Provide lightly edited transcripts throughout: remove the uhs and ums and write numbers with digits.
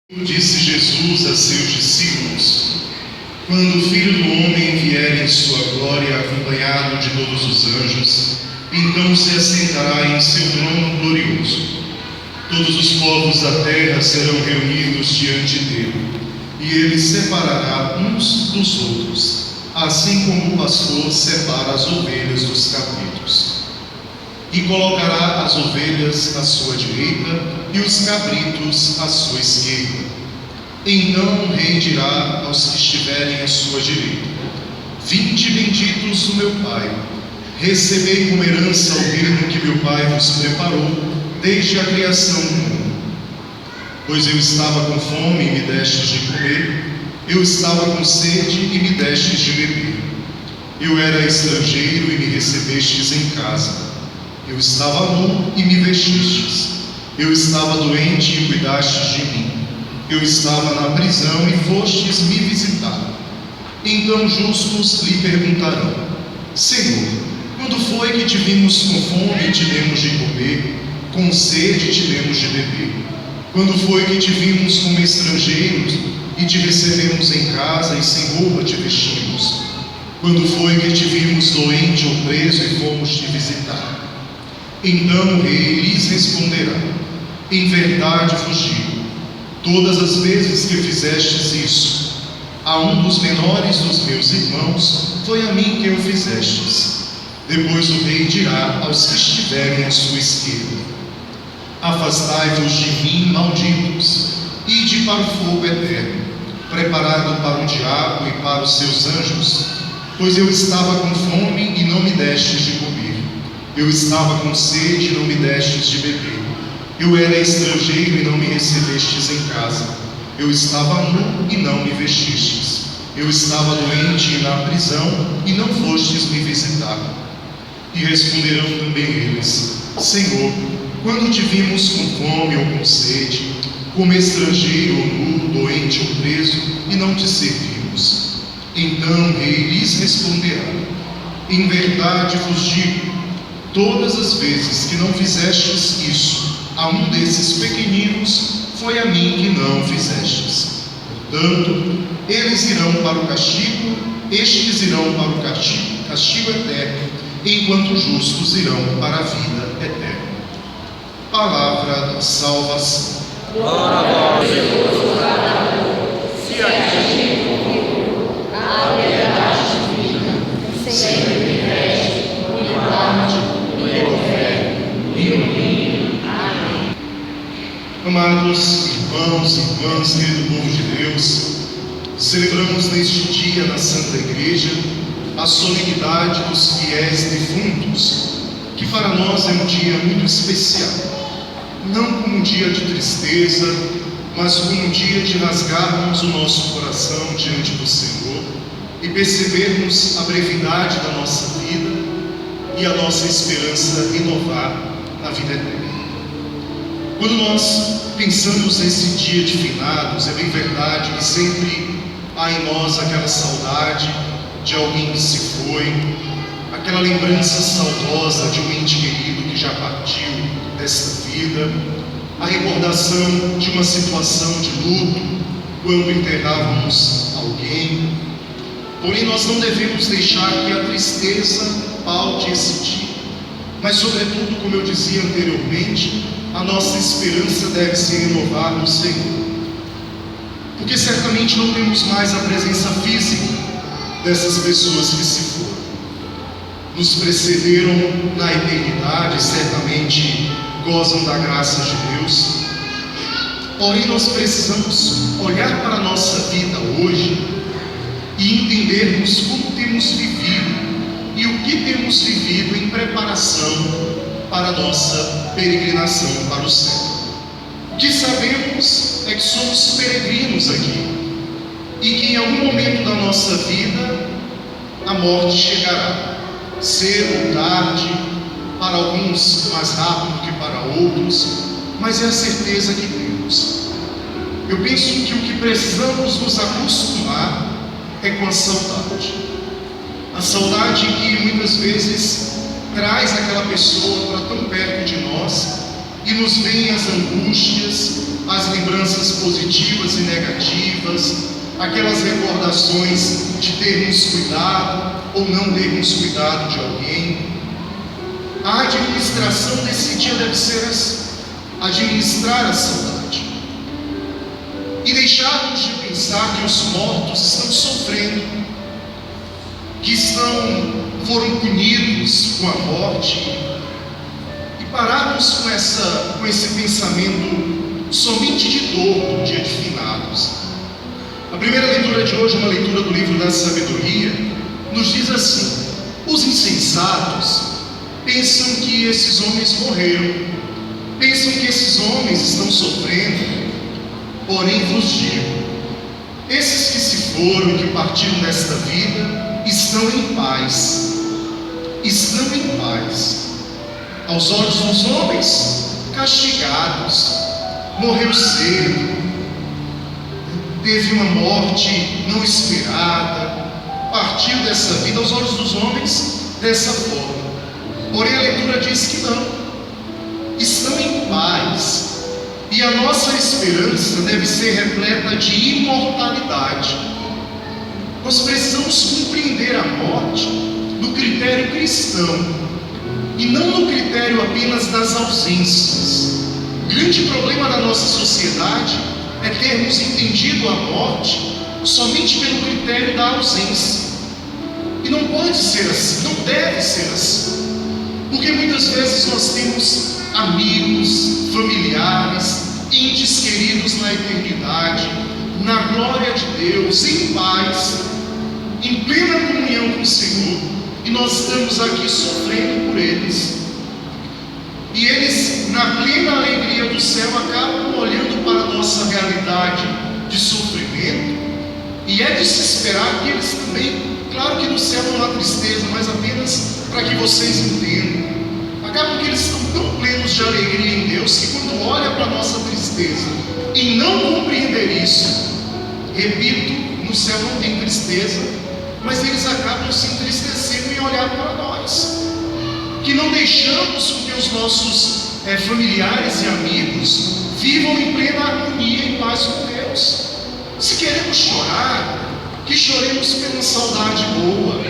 Disse Jesus a seus discípulos: quando o Filho do Homem vier em sua glória, acompanhado de todos os anjos, então se assentará em seu trono glorioso. Todos os povos da terra serão reunidos diante dele, e ele separará uns dos outros, assim como o pastor separa as ovelhas dos cabritos. E colocará as ovelhas à sua direita e os cabritos à sua esquerda. Então o rei dirá aos que estiverem à sua direita: vinde benditos do meu Pai, recebei como herança o reino que meu Pai vos preparou desde a criação do mundo. Pois eu estava com fome e me destes de comer, eu estava com sede e me destes de beber. Eu era estrangeiro e me recebestes em casa. Eu estava nu e me vestistes. Eu estava doente e cuidastes de mim. Eu estava na prisão e fostes me visitar. Então justos lhe perguntarão: Senhor, quando foi que te vimos com fome e te demos de comer, com sede e te demos de beber? Quando foi que te vimos como estrangeiros e te recebemos em casa e sem roupa te vestimos? Quando foi que te vimos doente ou preso e fomos te visitar? Então o rei lhes responderá: em verdade vos digo, todas as vezes que fizestes isso a um dos menores dos meus irmãos, foi a mim que o fizestes. Depois o rei dirá aos que estiverem à sua esquerda: afastai-vos de mim, malditos, ide para o fogo eterno, preparado para o diabo e para os seus anjos. Pois eu estava com fome e não me destes de comer, eu estava com sede e não me destes de beber, eu era estrangeiro e não me recebestes em casa, eu estava nu e não me vestistes, eu estava doente e na prisão e não fostes me visitar. E responderão também eles: Senhor, quando te vimos com fome ou com sede, como estrangeiro ou nu, doente ou preso, e não te servimos? Então o rei lhes responderá: em verdade vos digo, todas as vezes que não fizestes isso a um desses pequeninos, foi a mim que não fizestes. Portanto, eles irão para o castigo, estes irão para o castigo eterno, enquanto os justos irão para a vida eterna. Palavra da salvação. Glória a Deus, se a gente a verdade divina, sempre rege, unidade, no eterno e unino. Amém. Amados irmãos e irmãs, querido povo de Deus, celebramos neste dia na Santa Igreja a solenidade dos fiéis defuntos, que para nós é um dia muito especial, não como um dia de tristeza, mas como um dia de rasgarmos o nosso coração diante do Senhor e percebermos a brevidade da nossa vida e a nossa esperança renovar na vida eterna. Quando nós pensamos nesse dia de finados, é bem verdade que sempre há em nós aquela saudade de alguém que se foi, aquela lembrança saudosa de um ente querido que já partiu desta vida, a recordação de uma situação de luto quando enterrávamos alguém. Porém, nós não devemos deixar que a tristeza paute esse dia, mas sobretudo, como eu dizia anteriormente, a nossa esperança deve se renovar no Senhor, porque certamente não temos mais a presença física dessas pessoas que se foram, nos precederam na eternidade, certamente gozam da graça de Deus. Porém, nós precisamos olhar para a nossa vida hoje e entendermos como temos vivido e o que temos vivido em preparação para a nossa peregrinação para o céu. O que sabemos é que somos peregrinos aqui e que em algum momento da nossa vida a morte chegará, cedo ou tarde, para alguns mais rápido que para outros, mas é a certeza que temos. Eu penso que o que precisamos nos acostumar é com a saudade que muitas vezes traz aquela pessoa para tão perto de nós e nos vem as angústias, as lembranças positivas e negativas, aquelas recordações de termos cuidado ou não termos cuidado de alguém. A administração desse dia deve ser essa: administrar a saudade e deixarmos de pensar que os mortos estão sofrendo, que foram punidos com a morte, e pararmos com esse pensamento somente de dor no dia de finados. A primeira leitura de hoje é uma leitura do livro da sabedoria. Nos diz assim: os insensatos pensam que esses homens morreram, pensam que esses homens estão sofrendo. Porém vos digo, esses que se foram e que partiram desta vida estão em paz. Estão em paz. Aos olhos dos homens, castigados, morreu cedo, teve uma morte não esperada, partiu dessa vida, aos olhos dos homens, dessa forma. Porém a leitura diz que não, estão em paz. E a nossa esperança deve ser repleta de imortalidade. Nós precisamos compreender a morte no critério cristão e não no critério apenas das ausências. O grande problema da nossa sociedade é termos entendido a morte somente pelo critério da ausência. E não pode ser assim, não deve ser assim. Porque muitas vezes nós temos amigos, familiares, entes queridos na eternidade, na glória de Deus, em paz, em plena comunhão com o Senhor, e nós estamos aqui sofrendo por eles. E eles, na plena alegria do céu, acabam olhando para a nossa realidade de sofrimento, e é de se esperar que eles também, claro que no céu não há tristeza, mas apenas para que vocês entendam, acaba que eles estão tão plenos de alegria em Deus que quando olha para a nossa tristeza e não compreender isso, repito, no céu não tem tristeza, mas eles acabam se entristecendo em olhar para nós, que não deixamos com que os nossos familiares e amigos vivam em plena harmonia e paz com Deus. Se queremos chorar, que choremos pela saudade boa,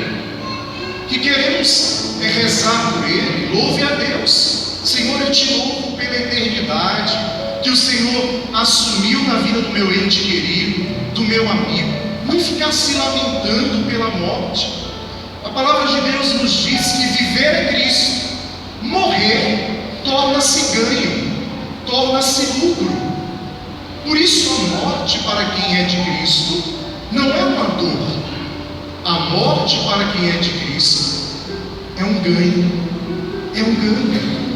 que queremos rezar por Ele, louve a Deus. Senhor, eu te louvo pela eternidade que o Senhor assumiu na vida do meu ente querido, do meu amigo. Não ficar se lamentando pela morte. A palavra de Deus nos diz que viver é Cristo, morrer torna-se ganho, torna-se lucro. Por isso a morte para quem é de Cristo não é uma dor. A morte para quem é de Cristo é um ganho, é um ganho.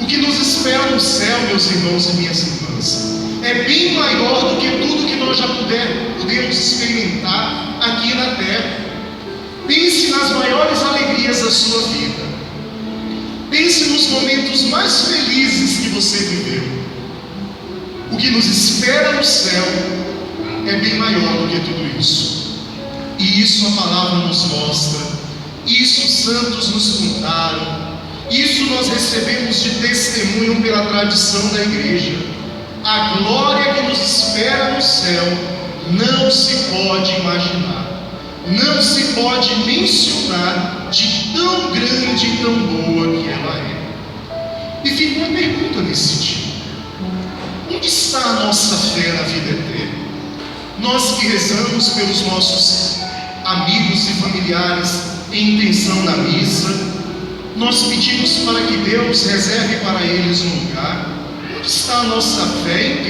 O que nos espera no céu, meus irmãos e minhas irmãs, é bem maior do que tudo que nós já podemos experimentar aqui na terra. Pense nas maiores alegrias da sua vida. Pense nos momentos mais felizes que você viveu. O que nos espera no céu é bem maior do que tudo isso. E isso a palavra nos mostra. Isso os santos nos contaram. Isso nós recebemos de testemunho pela tradição da igreja. A glória que nos espera no céu não se pode imaginar, não se pode mencionar de tão grande e tão boa que ela é. E fica uma pergunta nesse dia: onde está a nossa fé na vida eterna? Nós que rezamos pelos nossos amigos e familiares em intenção da missa, nós pedimos para que Deus reserve para eles um lugar. Onde está a nossa fé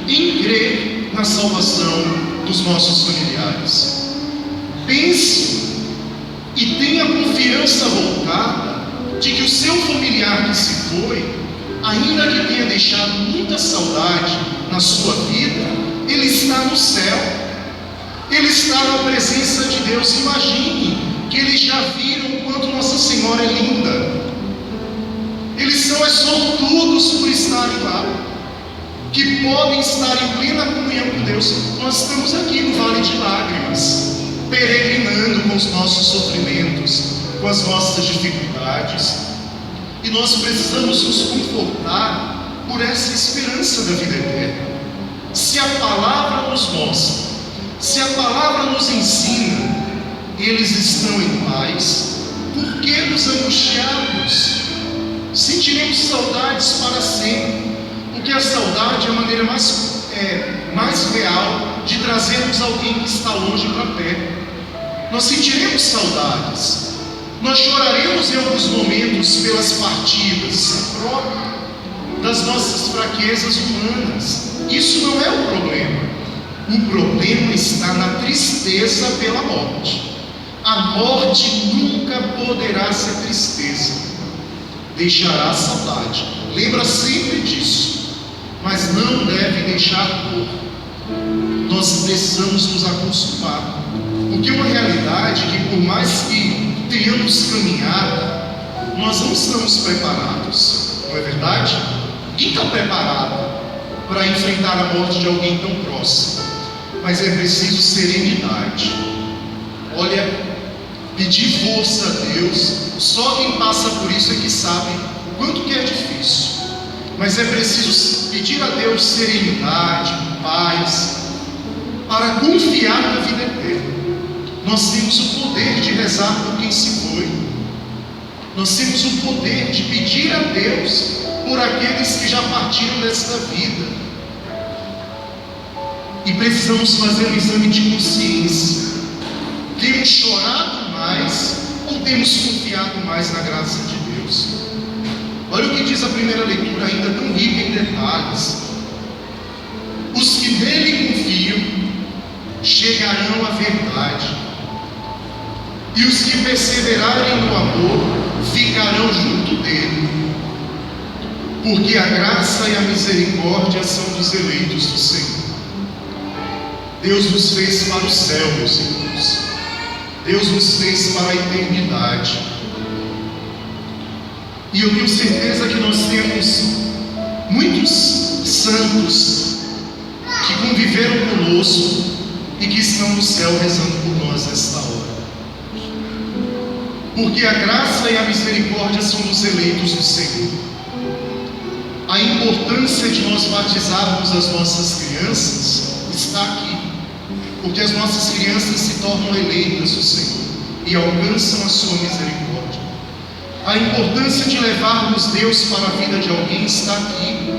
em crer na salvação dos nossos familiares? Pense e tenha confiança voltada de que o seu familiar que se foi, ainda que tenha deixado muita saudade na sua vida, ele está no céu, ele está na presença de Deus. Imagine que eles já viram o quanto Nossa Senhora é linda. Eles são sortudos por estarem lá, que podem estar em plena comunhão com Deus. Nós estamos aqui no Vale de Lágrimas, peregrinando com os nossos sofrimentos, com as nossas dificuldades, e nós precisamos nos confortar, por essa esperança da vida eterna. Se a palavra nos mostra, se a palavra nos ensina, eles estão em paz, por que nos angustiarmos? Sentiremos saudades para sempre, porque a saudade é a maneira mais real de trazermos alguém que está longe para perto. Nós sentiremos saudades, nós choraremos em alguns momentos pelas partidas das nossas fraquezas humanas. Isso não é o problema. O problema está na tristeza pela morte. A morte nunca poderá ser tristeza, deixará saudade. Lembra sempre disso, mas não deve deixar dor. Nós precisamos nos acostumar, porque uma realidade que, por mais que tenhamos caminhado, nós não estamos preparados, não é verdade? Quem está preparado para enfrentar a morte de alguém tão próximo? Mas é preciso serenidade. Olha, pedir força a Deus, só quem passa por isso é que sabe o quanto que é difícil. Mas é preciso pedir a Deus serenidade, paz, para confiar na vida eterna. Nós temos o poder de rezar por quem se foi. Nós temos o poder de pedir a Deus por aqueles que já partiram desta vida. E precisamos fazer um exame de consciência. Temos chorado mais ou temos confiado mais na graça de Deus? Olha o que diz a primeira leitura, ainda tão rica em detalhes. Os que nele confiam chegarão à verdade, e os que perseverarem no amor ficarão junto dele, porque a graça e a misericórdia são dos eleitos do Senhor. Deus nos fez para o céu, meus irmãos. Deus nos fez para a eternidade. E eu tenho certeza que nós temos muitos santos que conviveram conosco e que estão no céu rezando por nós nesta hora. Porque a graça e a misericórdia são dos eleitos do Senhor. A importância de nós batizarmos as nossas crianças está aqui, porque as nossas crianças se tornam eleitas do Senhor e alcançam a sua misericórdia. A importância de levarmos Deus para a vida de alguém está aqui,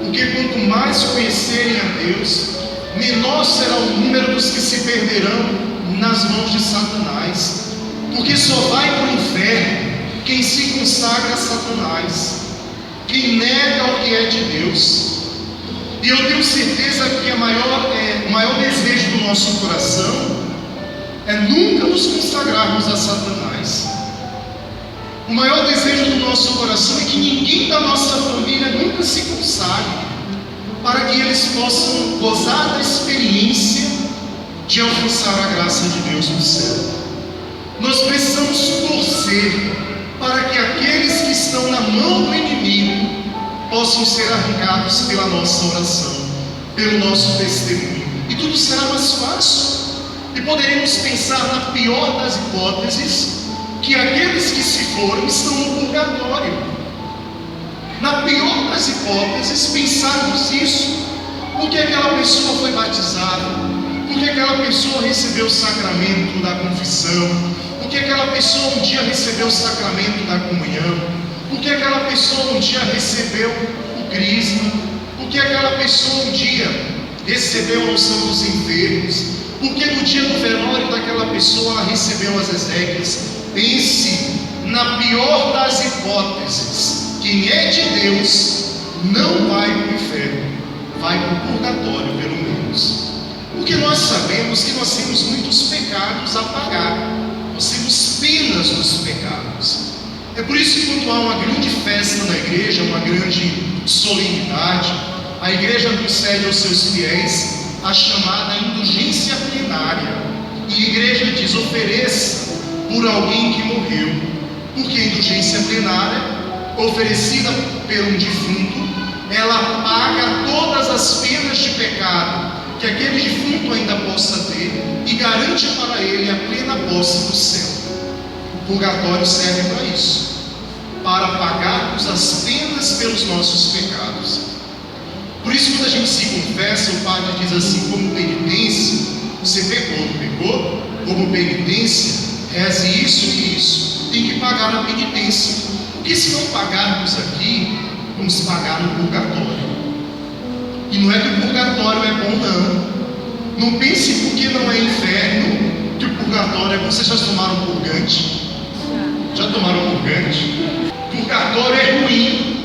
porque quanto mais conhecerem a Deus, menor será o número dos que se perderão nas mãos de Satanás, porque só vai para o inferno quem se consagra a Satanás, quem nega o que é de Deus. E eu tenho certeza que o maior desejo do nosso coração é nunca nos consagrarmos a Satanás. O maior desejo do nosso coração é que ninguém da nossa família nunca se consagre, para que eles possam gozar da experiência de alcançar a graça de Deus no céu. Nós precisamos torcer para que aqueles que estão na mão do inimigo possam ser arrancados pela nossa oração, pelo nosso testemunho, e tudo será mais fácil. E poderemos pensar, na pior das hipóteses, que aqueles que se foram estão no purgatório. Na pior das hipóteses, pensarmos isso, porque aquela pessoa foi batizada, porque aquela pessoa recebeu o sacramento da confissão, porque aquela pessoa um dia recebeu o sacramento da comunhão, porque aquela pessoa um dia recebeu o crisma, porque aquela pessoa um dia recebeu a unção dos enfermos, porque no dia do velório daquela pessoa ela recebeu as exéquias. Pense, na pior das hipóteses, quem é de Deus não vai para o inferno, vai para o purgatório pelo menos, porque nós sabemos que nós temos muitos pecados a pagar, nós temos penas nos pecados. É por isso que quando há uma grande festa na igreja, uma grande solenidade, a igreja concede aos seus fiéis a chamada indulgência plenária, e a igreja diz: ofereça por alguém que morreu, porque a indulgência plenária, oferecida por um defunto, ela paga todas as penas de pecado que aquele defunto ainda possa ter e garante para ele a plena posse do céu. O purgatório serve para isso, para pagarmos as penas pelos nossos pecados. Por isso, quando a gente se confessa, o padre diz assim: como penitência, você pecou, não pecou? Como penitência, reze isso e isso. Tem que pagar a penitência. Porque se não pagarmos aqui, vamos pagar no purgatório. E não é que o purgatório é bom, não. Não pense porque não é inferno que o purgatório é bom. Vocês já tomaram purgante? Já tomaram purgante? Purgatório é ruim.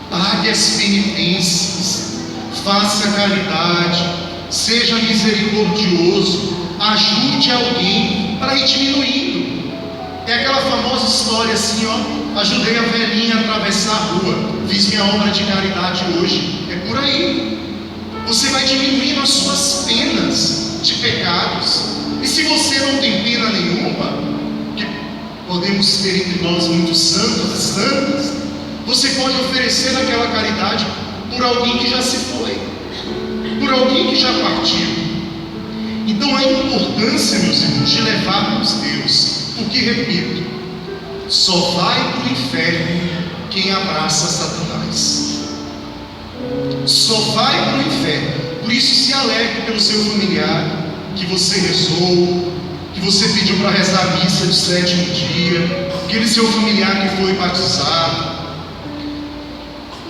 Pague as penitências, faça caridade, seja misericordioso, ajude alguém para ir diminuindo. É aquela famosa história assim, ó: ajudei a velhinha a atravessar a rua, fiz minha obra de caridade hoje. É por aí. Você vai diminuindo as suas penas de pecados. E se você não tem pena nenhuma, que podemos ter entre nós muitos santos e santas, você pode oferecer aquela caridade por alguém que já se foi, por alguém que já partiu. Então a importância, meus irmãos, de levarmos Deus, porque, repito, só vai para o inferno quem abraça Satanás. Só vai para o inferno. Por isso, se alegre pelo seu familiar que você rezou, que você pediu para rezar a missa de 7º dia, aquele seu familiar que foi batizado.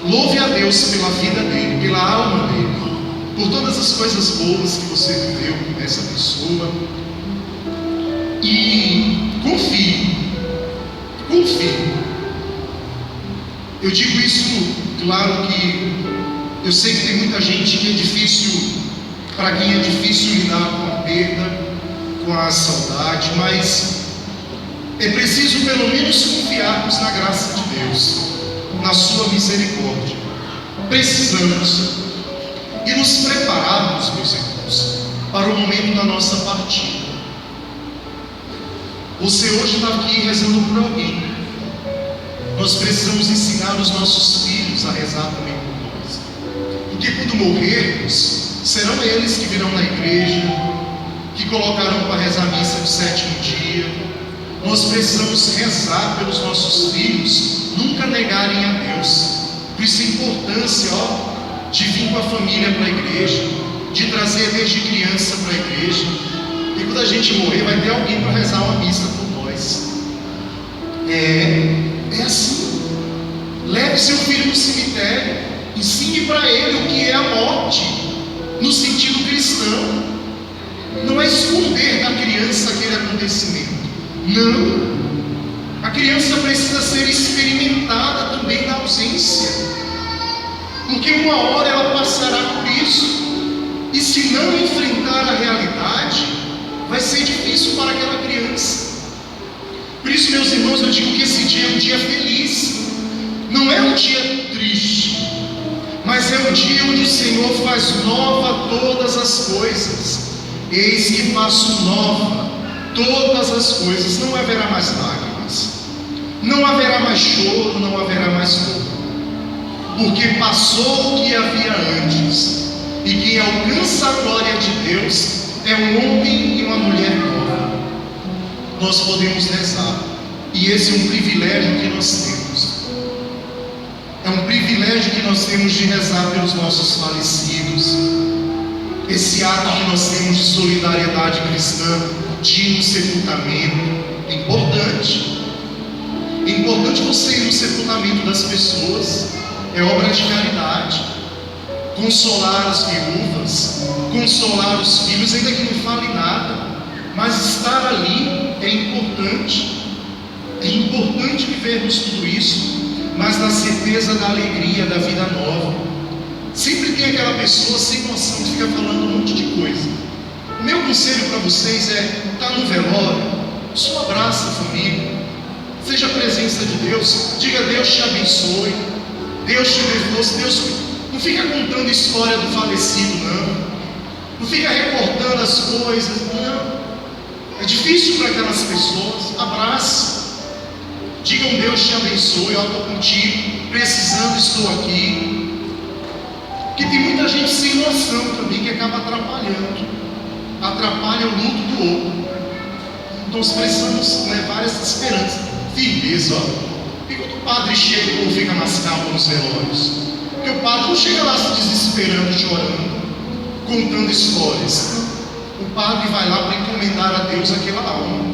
Louve a Deus pela vida dele, pela alma dele, por todas as coisas boas que você viveu com essa pessoa. E confie. Eu digo isso, claro que eu sei que tem muita gente que é difícil, para quem é difícil lidar com a perda, com a saudade, mas é preciso pelo menos confiarmos na graça de Deus, na sua misericórdia. Precisamos e nos prepararmos, meus irmãos, para o momento da nossa partida. Você hoje está aqui rezando por alguém. Nós precisamos ensinar os nossos filhos a rezar também por nós, porque quando morrermos, serão eles que virão na igreja, que colocarão para rezar a missa de 7º dia. Nós precisamos rezar pelos nossos filhos nunca negarem a Deus. Por isso a importância, de vir com a família para a igreja, de trazer desde criança para a igreja. E quando a gente morrer, vai ter alguém para rezar uma missa por nós. É assim. Leve seu filho no cemitério, ensine para ele o que é a morte, no sentido cristão. Não é esconder da criança aquele acontecimento. Não. A criança precisa ser experimentada também na ausência, porque uma hora ela passará por isso, e se não enfrentar a realidade, vai ser difícil para aquela criança. Por isso, meus irmãos, eu digo que esse dia é um dia feliz, não é um dia triste, mas é um dia onde o Senhor faz nova todas as coisas. Eis que faço nova todas as coisas. Não haverá mais lágrimas, não haverá mais choro, não haverá mais dor, porque passou o que havia antes. E quem alcança a glória de Deus é um homem e uma mulher nova. Nós podemos rezar, e esse é um privilégio que nós temos. É um privilégio que nós temos de rezar pelos nossos falecidos. Esse ato que nós temos de solidariedade cristã, de ir no sepultamento, é importante. É importante você ir no sepultamento das pessoas, é obra de caridade. Consolar as viúvas, consolar os filhos, ainda que não fale nada, mas estar ali é importante. É importante vivermos tudo isso, mas na certeza da alegria, da vida nova. Sempre tem aquela pessoa sem noção que fica falando um monte de coisa. O meu conselho para vocês é: está no velório, só abraça a família, seja a presença de Deus, diga Deus te abençoe, Deus te dê força, Deus. Não fica contando história do falecido, não fica recortando as coisas, não. É difícil para aquelas pessoas. Abraça, digam Deus te abençoe, eu estou contigo, precisando, estou aqui. Porque tem muita gente sem noção também que acaba atrapalha o luto do outro. Então nós precisamos levar essa esperança, firmeza. E quando o padre chega, o povo fica nas calmas nos velórios. Porque o padre não chega lá se desesperando, chorando, contando histórias. O padre vai lá para encomendar a Deus aquela alma,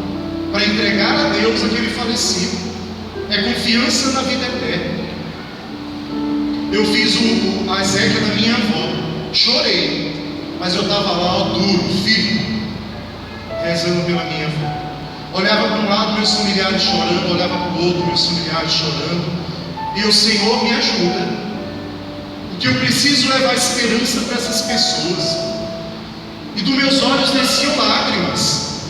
para entregar a Deus aquele falecido. É confiança na vida eterna. Eu fiz a exéquia da minha avó, chorei, mas eu estava lá, ó, duro, firme, rezando pela minha avó. Olhava para um lado, meus familiares chorando, olhava para o outro, meus familiares chorando, e o Senhor me ajuda, porque eu preciso levar esperança para essas pessoas. E dos meus olhos desciam lágrimas,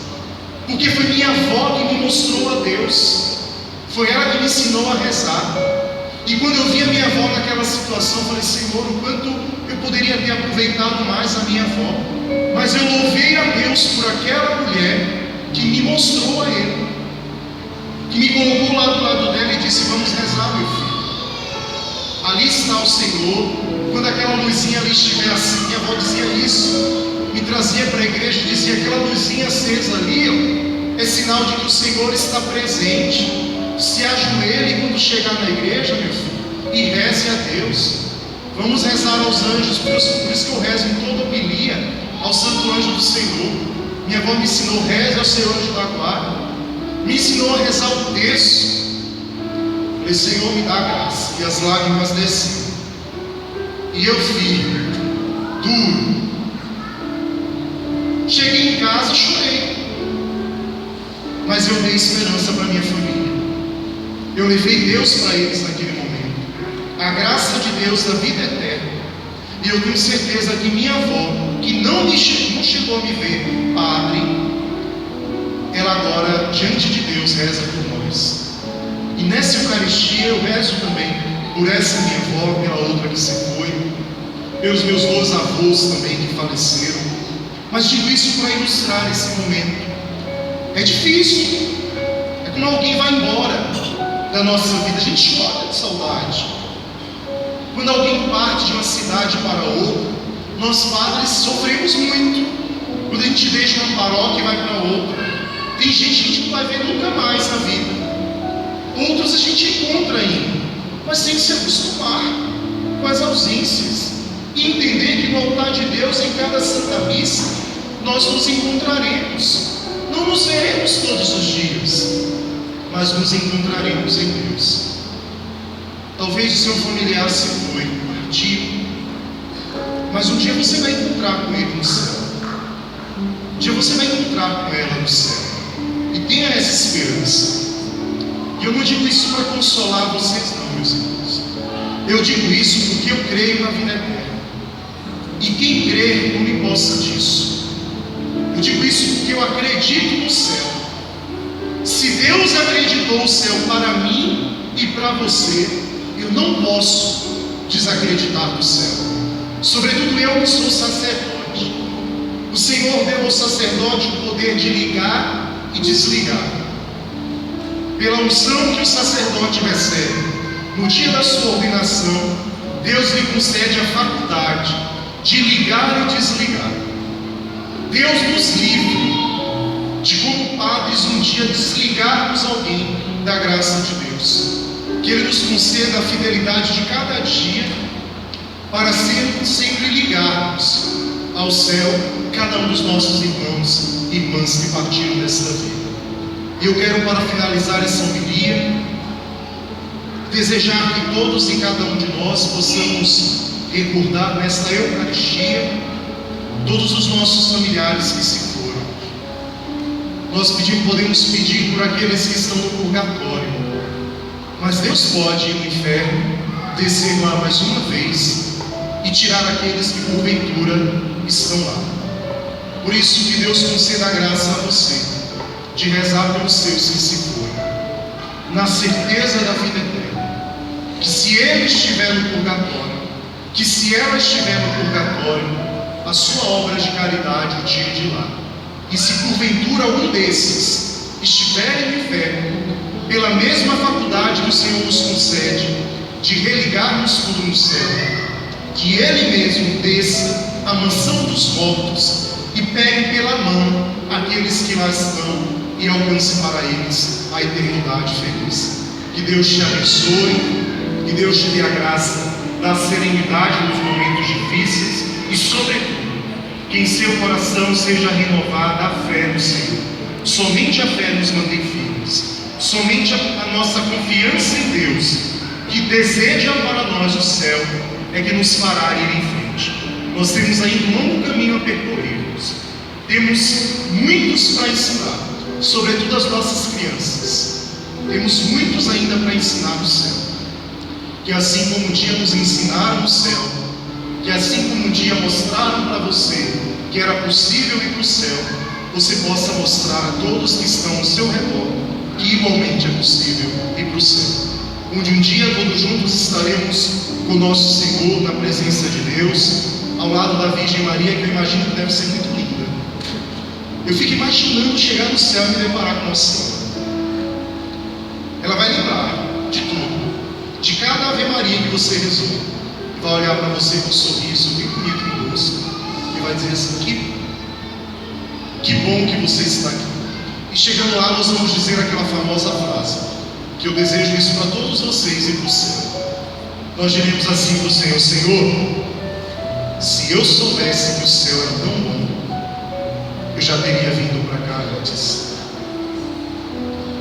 porque foi minha avó que me mostrou a Deus, foi ela que me ensinou a rezar. E quando eu vi a minha avó naquela situação, eu falei: Senhor, o quanto eu poderia ter aproveitado mais a minha avó. Mas eu louvei a Deus por aquela mulher que me mostrou a Ele, que me colocou lá do lado dela e disse: vamos rezar, meu filho. Ali está o Senhor. Quando aquela luzinha ali estiver assim, minha avó dizia isso, me trazia para a igreja e dizia: aquela luzinha acesa ali, ó, é sinal de que o Senhor está presente. Se ajoelhe quando chegar na igreja, meu filho, e reze a Deus. Vamos rezar aos anjos. Por isso que eu rezo em toda homilia ao Santo Anjo do Senhor. Minha avó me ensinou: reze ao seu anjo da guarda. Me ensinou a rezar o texto. Falei: Senhor, me dá graça. E as lágrimas desciam. E eu firme, duro. Cheguei em casa, chorei, mas eu dei esperança para minha família. Eu levei Deus para eles naquele momento, a graça de Deus da vida eterna. E eu tenho certeza que minha avó, que não chegou a me ver padre, ela agora, diante de Deus, reza por nós. E nessa Eucaristia eu rezo também por essa minha avó, pela outra que se foi, pelos meus dois avós também que faleceram. Mas digo isso para ilustrar esse momento. É difícil, é quando alguém vai embora da nossa vida, a gente chora de saudade. Quando alguém parte de uma cidade para outra, nós padres sofremos muito. Quando a gente deixa uma paróquia e vai para outra, tem gente que a gente não vai ver nunca mais na vida. Outros a gente encontra ainda, mas tem que se acostumar com as ausências e entender que no altar de Deus, em cada Santa Missa, nós nos encontraremos. Não nos veremos todos os dias, mas nos encontraremos em Deus. Talvez o seu familiar se foi, partiu, mas um dia você vai encontrar com ele no céu. Um dia você vai encontrar com ela no céu. E tenha essa esperança. E eu não digo isso para consolar vocês não, meus irmãos. Eu digo isso porque eu creio na vida eterna. E quem crer não me possa disso. Eu digo isso porque eu acredito no céu. Se Deus acreditou o céu para mim e para você, eu não posso desacreditar do céu. Sobretudo eu que sou sacerdote. O Senhor deu ao sacerdote o poder de ligar e desligar. Pela unção que o sacerdote recebe no dia da sua ordenação, Deus lhe concede a faculdade de ligar e desligar. Deus nos livre de, como padres, um dia desligarmos alguém da graça de Deus. Que Ele nos conceda a fidelidade de cada dia para sempre ligarmos ao céu cada um dos nossos irmãos e irmãs que partiram desta vida. E eu quero, para finalizar essa homilia, desejar que todos e cada um de nós possamos recordar nesta Eucaristia todos os nossos familiares que se foram. Nós podemos pedir por aqueles que estão no purgatório, mas Deus pode ir no inferno, descer lá mais uma vez e tirar aqueles que porventura estão lá. Por isso que Deus conceda a graça a você de rezar pelos seus que se foram, na certeza da vida eterna, que se ele estiver no purgatório, que se ela estiver no purgatório, a sua obra de caridade o tire de lá. E se porventura algum desses estiver no inferno, pela mesma faculdade que o Senhor nos concede de religarmos tudo no céu, que Ele mesmo desça à mansão dos mortos e pegue pela mão aqueles que lá estão e alcance para eles a eternidade feliz. Que Deus te abençoe, que Deus te dê a graça da serenidade nos momentos difíceis e, sobretudo, que em seu coração seja renovada a fé no Senhor. Somente a fé nos mantém firmes. Somente a nossa confiança em Deus, que deseja para nós o céu, é que nos fará ir em frente. Nós temos ainda um longo caminho a percorrermos. Temos muitos para ensinar, sobretudo as nossas crianças. Temos muitos ainda para ensinar o céu. Que assim como um dia nos ensinaram o céu, que assim como um dia mostraram para você que era possível ir para o céu, você possa mostrar a todos que estão ao seu redor que igualmente é possível ir para o céu. Onde um dia todos juntos estaremos com o nosso Senhor na presença de Deus, ao lado da Virgem Maria, que eu imagino que deve ser muito linda. Eu fico imaginando chegar no céu e me deparar com Nossa Senhora. Ela vai lembrar de tudo, de cada Ave Maria que você rezou, e vai olhar para você com um sorriso bem bonito no rosto, e vai dizer assim: que bom que você está aqui. E chegando lá, nós vamos dizer aquela famosa frase, que eu desejo isso para todos vocês e para o céu. Nós diremos assim para o Senhor: Senhor, se eu soubesse que o céu era tão bom, eu já teria vindo para cá antes.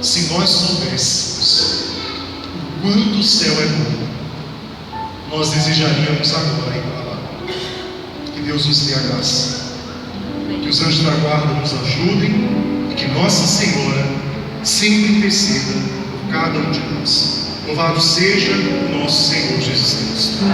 Se nós soubéssemos o quanto o céu é bom, nós desejaríamos agora ir para lá. Que Deus nos dê a graça. Que os anjos da guarda nos ajudem e que Nossa Senhora sempre interceda por cada um de nós. Louvado seja o nosso Senhor Jesus Cristo.